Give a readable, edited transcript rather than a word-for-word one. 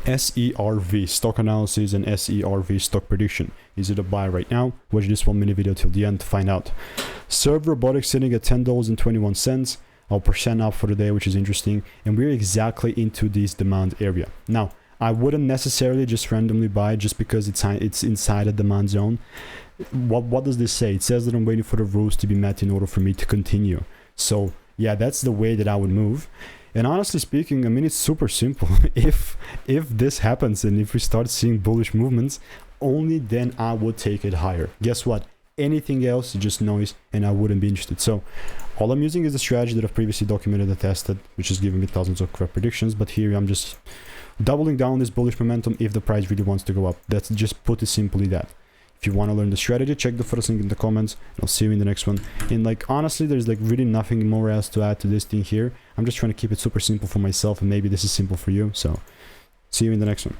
SERV stock analysis and SERV stock prediction. Is it a buy right now? Watch this 1 minute video till the end to find out. SERV Robotics sitting at $10.21, our percent up for the day, which is interesting, and we're exactly into this demand area. Now, I wouldn't necessarily just randomly buy just because it's inside a demand zone. What does this say? It says that I'm waiting for the rules to be met in order for me to continue. So yeah, that's the way that I would move. And honestly speaking, I mean, it's super simple. If this happens and if we start seeing bullish movements, only then I would take it higher. Guess what? Anything else is just noise and I wouldn't be interested. So all I'm using is the strategy that I've previously documented and tested, which is giving me thousands of correct predictions. But here I'm just doubling down this bullish momentum if the price really wants to go up. That's just put it simply that. If you want to learn the strategy, check the first link in the comments. I'll see you in the next one. And like, honestly, there's like really nothing more else to add to this thing here. I'm just trying to keep it super simple for myself, and maybe this is simple for you. So see you in the next one.